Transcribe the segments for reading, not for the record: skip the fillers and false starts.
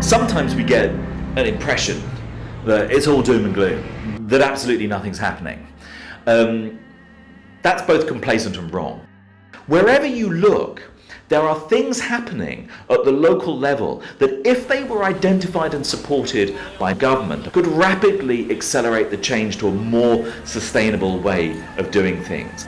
Sometimes we get an impression that it's all doom and gloom, that absolutely nothing's happening. That's both complacent and wrong. Wherever you look, there are things happening at the local level that, if they were identified and supported by government, could rapidly accelerate the change to a more sustainable way of doing things.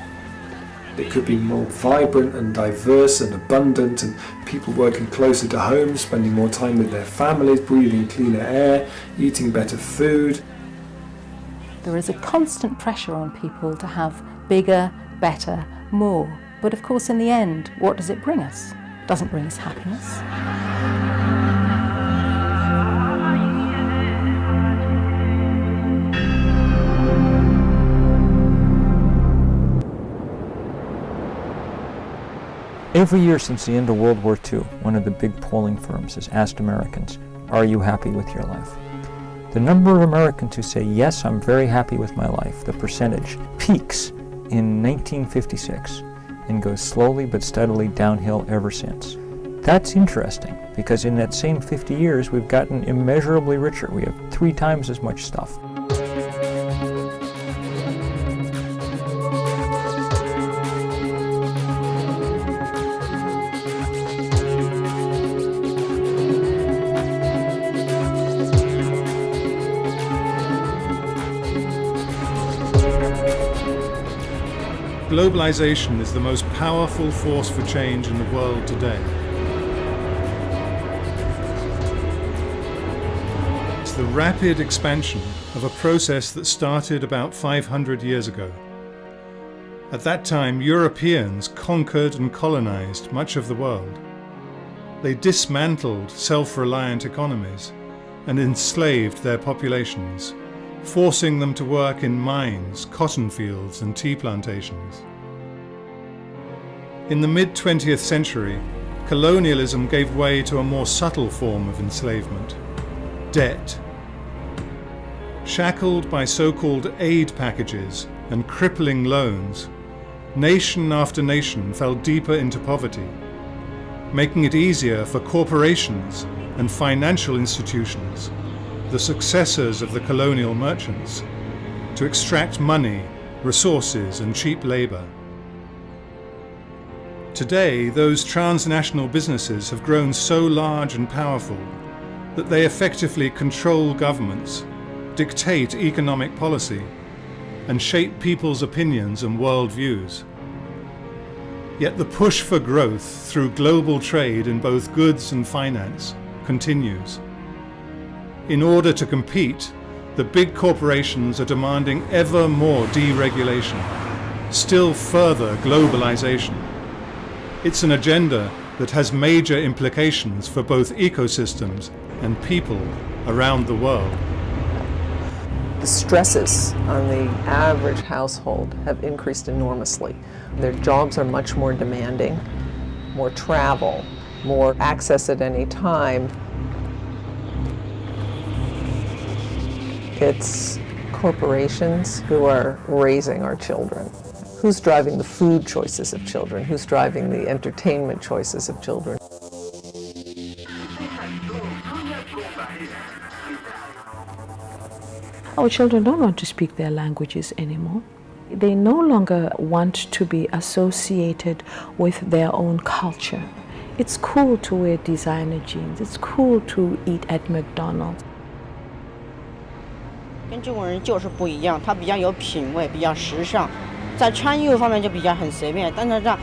It could be more vibrant and diverse and abundant, and people working closer to home, spending more time with their families, breathing cleaner air, eating better food. There is a constant pressure on people to have bigger, better, more. But of course, in the end, what does it bring us? It doesn't bring us happiness. Every year since the end of World War II, one of the big polling firms has asked Americans, "Are you happy with your life?" The number of Americans who say, "Yes, I'm very happy with my life," the percentage, peaks in 1956 and goes slowly but steadily downhill ever since. That's interesting, because in that same 50 years, we've gotten immeasurably richer. We have 3 times as much stuff. Globalization is the most powerful force for change in the world today. It's the rapid expansion of a process that started about 500 years ago. At that time, Europeans conquered and colonized much of the world. They dismantled self-reliant economies and enslaved their populations, forcing them to work in mines, cotton fields, and tea plantations. In the mid-20th century, colonialism gave way to a more subtle form of enslavement: debt. Shackled by so-called aid packages and crippling loans, nation after nation fell deeper into poverty, making it easier for corporations and financial institutions, the successors of the colonial merchants, to extract money, resources, and cheap labor. Today, those transnational businesses have grown so large and powerful that they effectively control governments, dictate economic policy, and shape people's opinions and worldviews. Yet the push for growth through global trade in both goods and finance continues. In order to compete, the big corporations are demanding ever more deregulation, still further globalization. It's an agenda that has major implications for both ecosystems and people around the world. The stresses on the average household have increased enormously. Their jobs are much more demanding, more travel, more access at any time. It's corporations who are raising our children. Who's driving the food choices of children? Who's driving the entertainment choices of children? Our children don't want to speak their languages anymore. They no longer want to be associated with their own culture. It's cool to wear designer jeans. It's cool to eat at McDonald's. 跟中国人就是不一样，他比较有品味，比较时尚，在穿衣服方面就比较很随便，但是这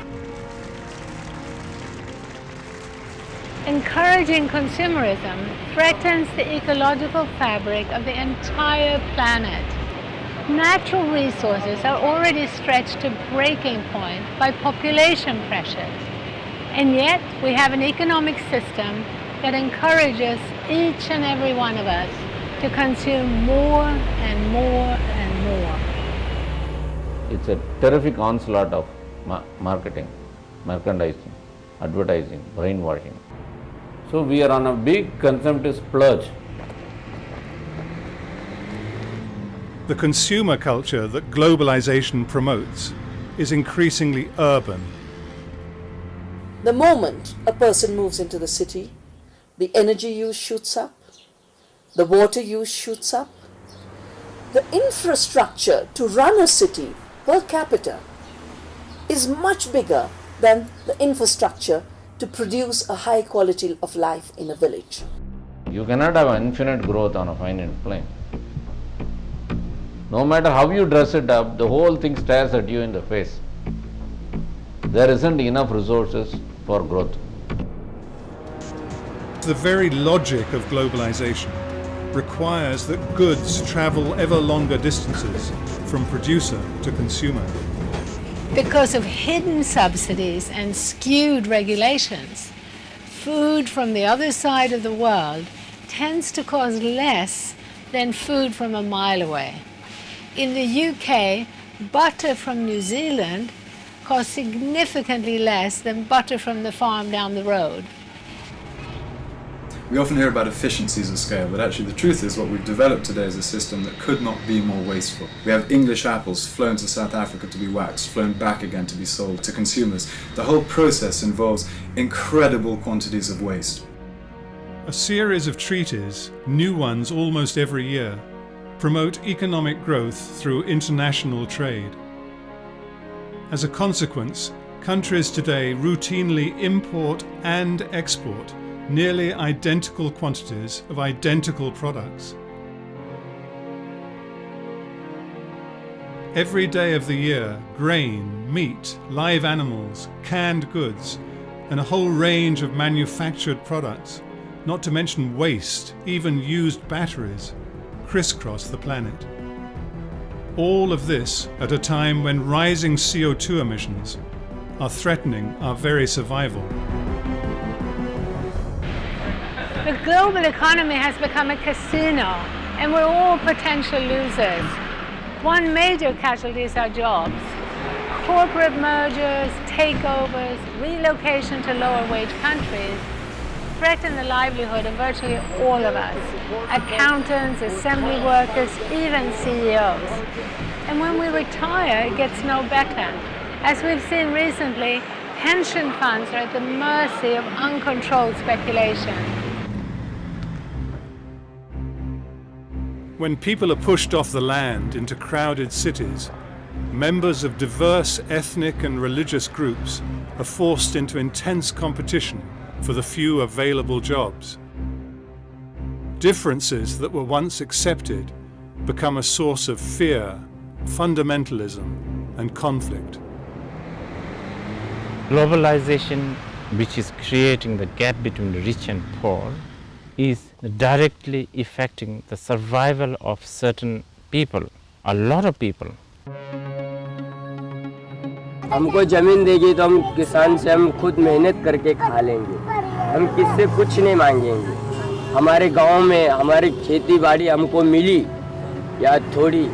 Encouraging consumerism threatens the ecological fabric of the entire planet. Natural resources are already stretched to breaking point by population pressures. And yet we have an economic system that encourages each and every one of us to consume more and more and more. It's a terrific onslaught of marketing, merchandising. advertising, brainwashing. So we are on a big consumptive splurge. The consumer culture that globalization promotes is increasingly urban. The moment a person moves into the city, the energy use shoots up, the water use shoots up. The infrastructure to run a city per capita is much bigger than the infrastructure to produce a high quality of life in a village. You cannot have infinite growth on a finite plane. No matter how you dress it up, the whole thing stares at you in the face. There isn't enough resources for growth. The very logic of globalization requires that goods travel ever longer distances from producer to consumer. Because of hidden subsidies and skewed regulations, food from the other side of the world tends to cost less than food from a mile away. In the UK, butter from New Zealand costs significantly less than butter from the farm down the road. We often hear about efficiencies of scale, but actually the truth is what we've developed today is a system that could not be more wasteful. We have English apples flown to South Africa to be waxed, flown back again to be sold to consumers. The whole process involves incredible quantities of waste. A series of treaties, new ones almost every year, promote economic growth through international trade. As a consequence, countries today routinely import and export nearly identical quantities of identical products. Every day of the year, grain, meat, live animals, canned goods, and a whole range of manufactured products, not to mention waste, even used batteries, crisscross the planet. All of this at a time when rising CO2 emissions are threatening our very survival. The global economy has become a casino, and we're all potential losers. One major casualty is our jobs. Corporate mergers, takeovers, relocation to lower wage countries threaten the livelihood of virtually all of us. Accountants, assembly workers, even CEOs. And when we retire, it gets no better. As we've seen recently, pension funds are at the mercy of uncontrolled speculation. When people are pushed off the land into crowded cities, members of diverse ethnic and religious groups are forced into intense competition for the few available jobs. Differences that were once accepted become a source of fear, fundamentalism, and conflict. Globalization, which is creating the gap between the rich and poor, is directly affecting the survival of certain people, a lot of people. हमको ज़मीन देगी तो हम किसान से हम खुद मेहनत करके खा लेंगे, हम किससे कुछ नहीं मांगेंगे। हमारे गांव में हमारी खेती बाड़ी हमको मिली या थोड़ी।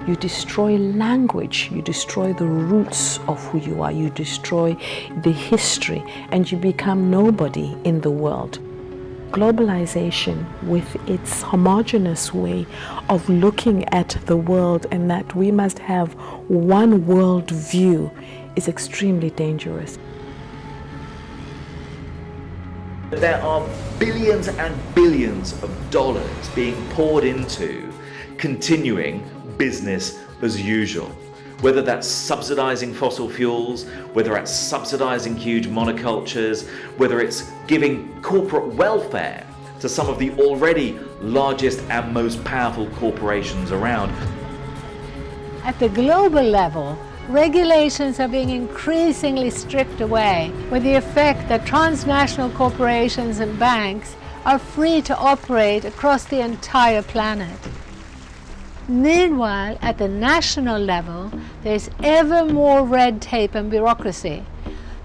You destroy language, you destroy the roots of who you are, you destroy the history, and you become nobody in the world. Globalization, with its homogeneous way of looking at the world and that we must have one world view, is extremely dangerous. There are billions and billions of dollars being poured into continuing business as usual. Whether that's subsidizing fossil fuels, whether that's subsidizing huge monocultures, whether it's giving corporate welfare to some of the already largest and most powerful corporations around. At the global level, regulations are being increasingly stripped away, with the effect that transnational corporations and banks are free to operate across the entire planet. Meanwhile, at the national level, there's ever more red tape and bureaucracy.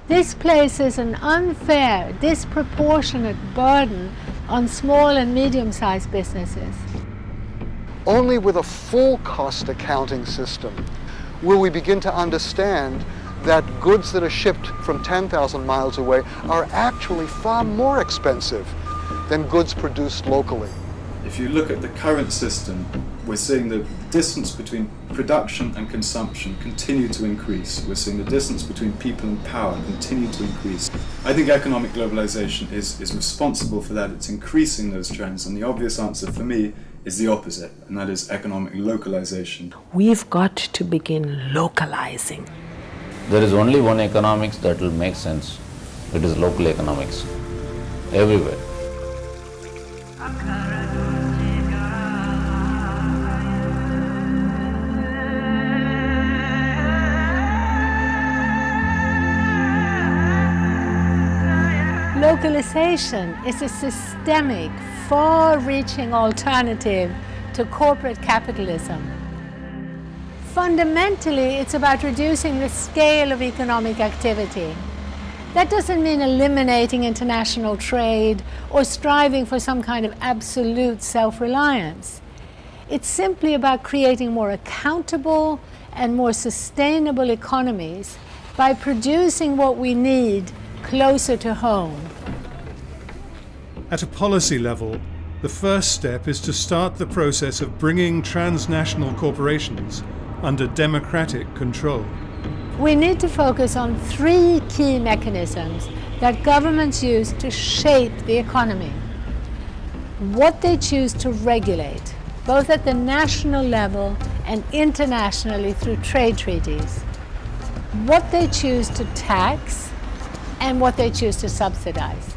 This places an unfair, disproportionate burden on small and medium-sized businesses. Only with a full cost accounting system will we begin to understand that goods that are shipped from 10,000 miles away are actually far more expensive than goods produced locally. If you look at the current system, we're seeing the distance between production and consumption continue to increase. We're seeing the distance between people and power continue to increase. I think economic globalization is responsible for that. It's increasing those trends, and the obvious answer for me is the opposite, and that is economic localization. We've got to begin localizing. There is only one economics that will make sense. It is local economics. Everywhere. Localization is a systemic, far-reaching alternative to corporate capitalism. Fundamentally, it's about reducing the scale of economic activity. That doesn't mean eliminating international trade or striving for some kind of absolute self-reliance. It's simply about creating more accountable and more sustainable economies by producing what we need closer to home. At a policy level, the first step is to start the process of bringing transnational corporations under democratic control. We need to focus on three key mechanisms that governments use to shape the economy. What they choose to regulate, both at the national level and internationally through trade treaties. What they choose to tax and what they choose to subsidize.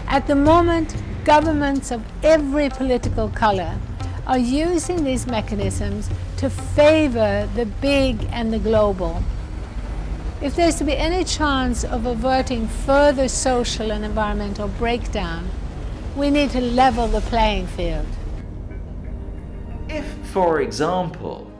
At the moment, governments of every political color are using these mechanisms to favor the big and the global. If there's to be any chance of averting further social and environmental breakdown, we need to level the playing field. If, for example,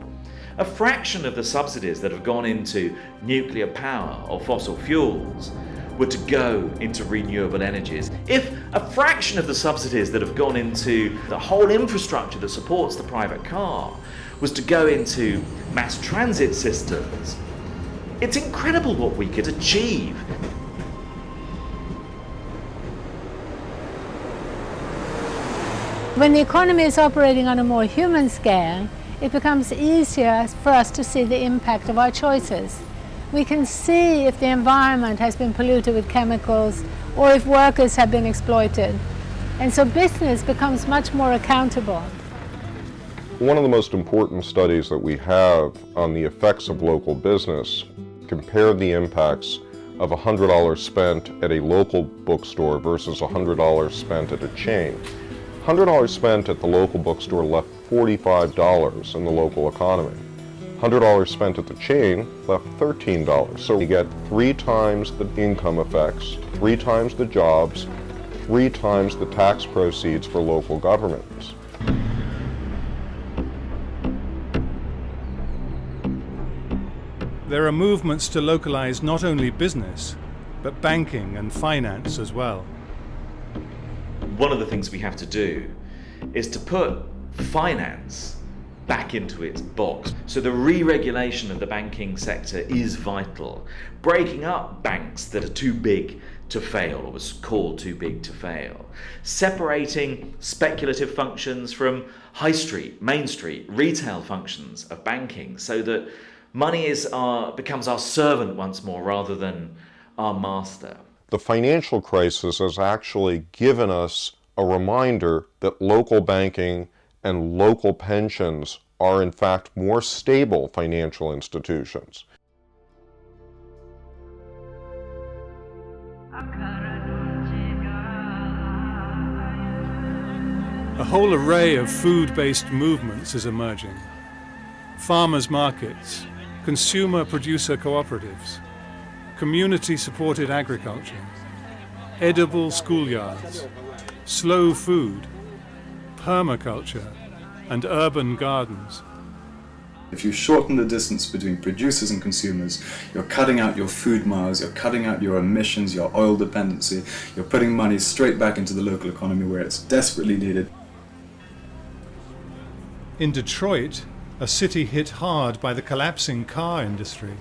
a fraction of the subsidies that have gone into nuclear power or fossil fuels were to go into renewable energies, if a fraction of the subsidies that have gone into the whole infrastructure that supports the private car was to go into mass transit systems, it's incredible what we could achieve. When the economy is operating on a more human scale, it becomes easier for us to see the impact of our choices. We can see if the environment has been polluted with chemicals or if workers have been exploited. And so business becomes much more accountable. One of the most important studies that we have on the effects of local business compared the impacts of $100 spent at a local bookstore versus $100 spent at a chain. $100 spent at the local bookstore left $45 in the local economy. $100 spent at the chain left $13. So you get 3 times the income effects, 3 times the jobs, 3 times the tax proceeds for local governments. There are movements to localize not only business, but banking and finance as well. One of the things we have to do is to put finance back into its box. So the re-regulation of the banking sector is vital. Breaking up banks that are too big to fail, or was called too big to fail. Separating speculative functions from high street, main street, retail functions of banking so that money becomes our servant once more rather than our master. The financial crisis has actually given us a reminder that local banking and local pensions are in fact more stable financial institutions. A whole array of food-based movements is emerging. Farmers' markets, consumer-producer cooperatives, community-supported agriculture, edible schoolyards, slow food, permaculture, and urban gardens. If you shorten the distance between producers and consumers, you're cutting out your food miles, you're cutting out your emissions, your oil dependency, you're putting money straight back into the local economy where it's desperately needed. In Detroit, a city hit hard by the collapsing car industry,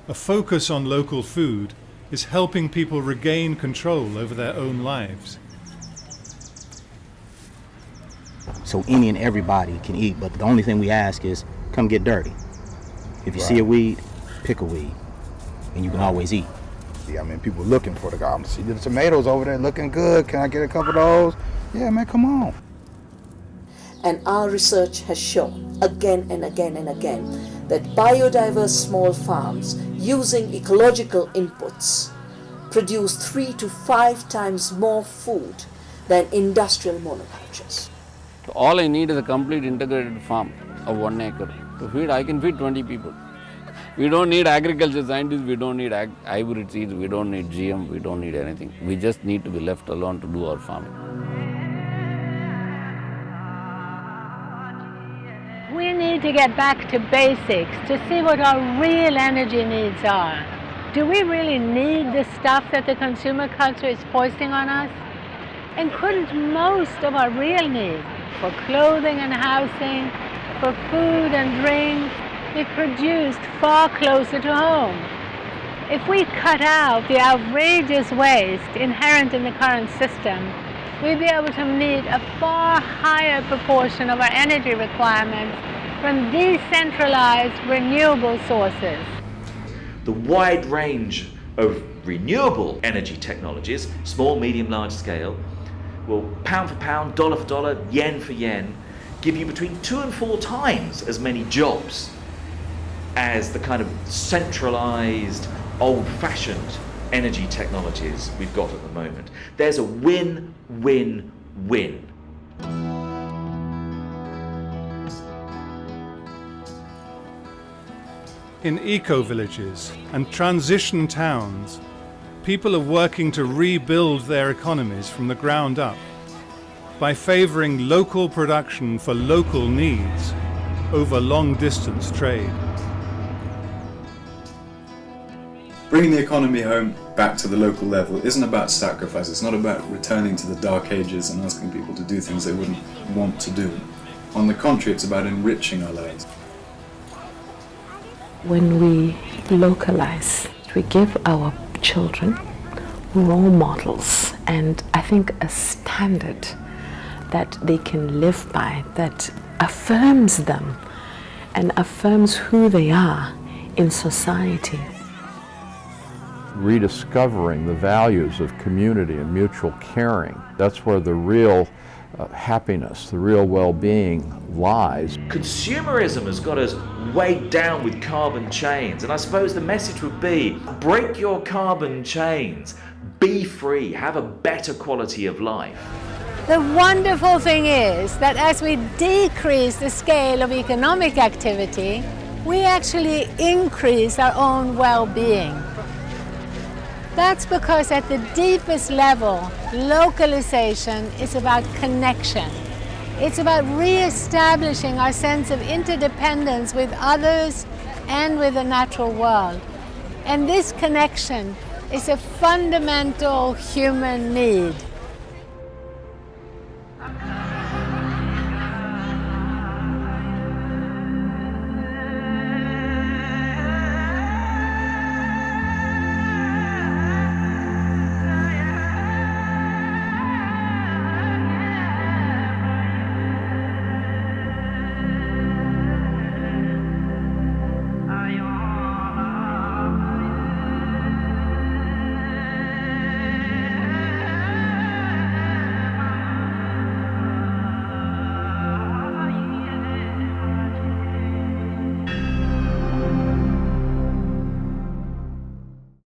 A focus on local food is helping people regain control over their own lives. So any and everybody can eat, but the only thing we ask is come get dirty. If you see a weed, pick a weed, and you can always eat. Yeah, I mean, people looking for the garden. See the tomatoes over there looking good. Can I get a couple of those? Yeah, man, come on. And our research has shown again and again and again that biodiverse small farms using ecological inputs produce 3 to 5 times more food than industrial monocultures. So all I need is a complete integrated farm of 1 acre. To feed, I can feed 20 people. We don't need agriculture scientists, we don't need hybrid seeds, we don't need GM, we don't need anything. We just need to be left alone to do our farming. We need to get back to basics to see what our real energy needs are. Do we really need the stuff that the consumer culture is foisting on us? And couldn't most of our real needs for clothing and housing, for food and drink, be produced far closer to home? If we cut out the outrageous waste inherent in the current system, we'd be able to meet a far higher proportion of our energy requirements from decentralized renewable sources. The wide range of renewable energy technologies, small, medium, large scale, will pound for pound, dollar for dollar, yen for yen, give you between 2 and 4 times as many jobs as the kind of centralized, old-fashioned energy technologies we've got at the moment. There's a win-win-win. In eco-villages and transition towns, people are working to rebuild their economies from the ground up by favouring local production for local needs over long-distance trade. Bringing the economy home back to the local level isn't about sacrifice. It's not about returning to the dark ages and asking people to do things they wouldn't want to do. On the contrary, it's about enriching our lives. When we localize, we give our children role models and I think a standard that they can live by that affirms them and affirms who they are in society. Rediscovering the values of community and mutual caring. That's where the real happiness, the real well-being lies. Consumerism has got us weighed down with carbon chains, and I suppose the message would be, break your carbon chains, be free, have a better quality of life. The wonderful thing is that as we decrease the scale of economic activity, we actually increase our own well-being. That's because at the deepest level, localization is about connection. It's about re-establishing our sense of interdependence with others and with the natural world. And this connection is a fundamental human need.